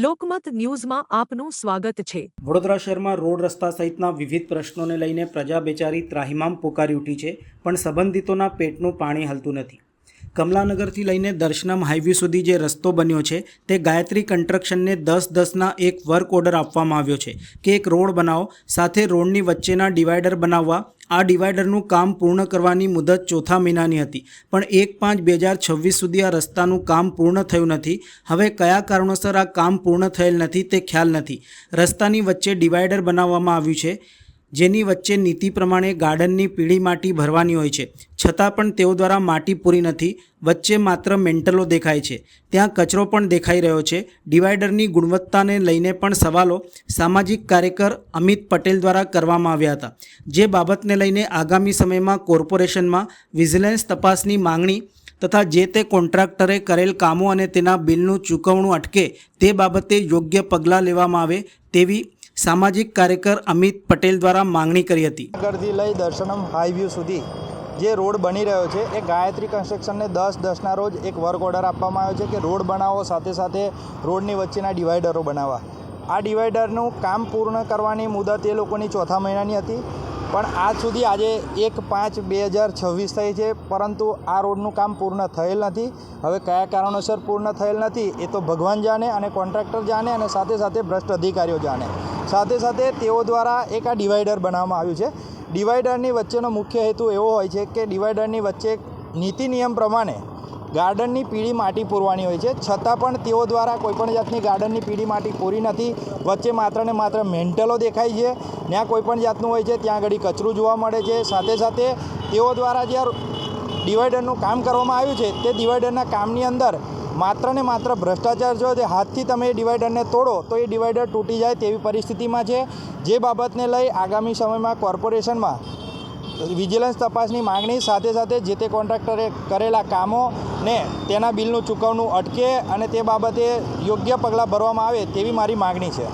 લોકમત ન્યૂઝમાં આપનું સ્વાગત છે। વડોદરા શહેરમાં રોડ રસ્તા સહિતના વિવિધ પ્રશ્નોને લઈને પ્રજા બેચારી ત્રાહિમામ પોકારી ઉઠી છે, પણ સંબંધિતોના પેટનું પાણી હલતું નથી। કમલાનગરથી લઈને દર્શનમ હાઈવે સુધી જે રસ્તો બન્યો છે તે ગાયત્રી કન્સ્ટ્રક્શનને 10-10ના એક વર્ક ઓર્ડર આપવામાં આવ્યો છે કે એક રોડ બનાવો, સાથે રોડની વચ્ચેના ડિવાઈડર બનાવવા। આ ડિવાઈડરનું કામ પૂર્ણ કરવાની મુદત ચોથા મહિનાની હતી, પણ 1/5/2026 સુધી આ રસ્તાનું કામ પૂર્ણ થયું નથી। હવે કયા કારણોસર આ કામ પૂર્ણ થયેલ નથી તે ખ્યાલ નથી। રસ્તાની વચ્ચે ડિવાઈડર બનાવવામાં આવ્યું છે, જેની વચ્ચે નીતિ પ્રમાણે ગાર્ડનની પીળી માટી ભરવાની હોય છે, છતાં પણ તેઓ દ્વારા માટી પૂરી નથી। વચ્ચે માત્ર મેન્ટલો દેખાય છે, ત્યાં કચરો પણ દેખાઈ રહ્યો છે। ડિવાઈડરની ગુણવત્તાને લઈને પણ સવાલો સામાજિક કાર્યકર અમિત પટેલ દ્વારા કરવામાં આવ્યા હતા, જે બાબતને લઈને આગામી સમયમાં કોર્પોરેશનમાં વિજિલન્સ તપાસની માંગણી તથા જે તે કોન્ટ્રાક્ટરે કરેલ કામો અને તેના બિલનું ચૂકવણું અટકે તે બાબતે યોગ્ય પગલાં લેવામાં આવે તેવી સામાજિક કાર્યકર અમિત પટેલ દ્વારા માંગણી કરી હતી। નગરથી લઈ દર્શનમ હાઈવે સુધી જે રોડ બની રહ્યો છે એ ગાયત્રી કન્સ્ટ્રક્શનને 10-10ના રોજ એક વર્ક ઓર્ડર આપવામાં આવ્યો છે કે રોડ બનાવો, સાથે સાથે રોડની વચ્ચેના ડિવાઈડરો બનાવવા। આ ડિવાઈડરનું કામ પૂર્ણ કરવાની મુદત એ લોકોની ચોથા મહિનાની હતી, પણ આજ સુધી આજે 1/5/2026 થઈ છે, પરંતુ આ રોડનું કામ પૂર્ણ થયેલ નથી। હવે કયા કારણોસર પૂર્ણ થયેલ નથી એ તો ભગવાન જાણે અને કોન્ટ્રાક્ટર જાણે અને સાથે સાથે ભ્રષ્ટ અધિકારીઓ જાણે। સાથે સાથે તેઓ દ્વારા એક આ ડિવાઈડર બનાવવામાં આવ્યું છે। ડિવાઈડરની વચ્ચેનો મુખ્ય હેતુ એવો હોય છે કે ડિવાઈડરની વચ્ચે નીતિ નિયમ પ્રમાણે ગાર્ડનની પીળી માટી પૂરવાની હોય છે, છતાં પણ તેઓ દ્વારા કોઈપણ જાતની ગાર્ડનની પીળી માટી પૂરી નથી। વચ્ચે માત્ર ને માત્ર મેન્ટલો દેખાય છે, ત્યાં કોઈપણ જાતનું હોય છે, ત્યાં આગળ કચરું જોવા મળે છે। સાથે સાથે તેઓ દ્વારા જે ડિવાઈડરનું કામ કરવામાં આવ્યું છે તે ડિવાઈડરના કામની અંદર માત્ર ને માત્ર ભ્રષ્ટાચાર જો તે હાથથી તમે એ ડિવાઈડરને તોડો તો એ ડિવાઈડર તૂટી જાય તેવી પરિસ્થિતિમાં છે। જે બાબતને લઈ આગામી સમયમાં કોર્પોરેશનમાં વિજિલન્સ તપાસની માગણી, સાથે સાથે જે તે કોન્ટ્રાક્ટરે કરેલા કામોને તેના બિલનું ચૂકવણું અટકે અને તે બાબતે યોગ્ય પગલાં ભરવામાં આવે તેવી મારી માગણી છે।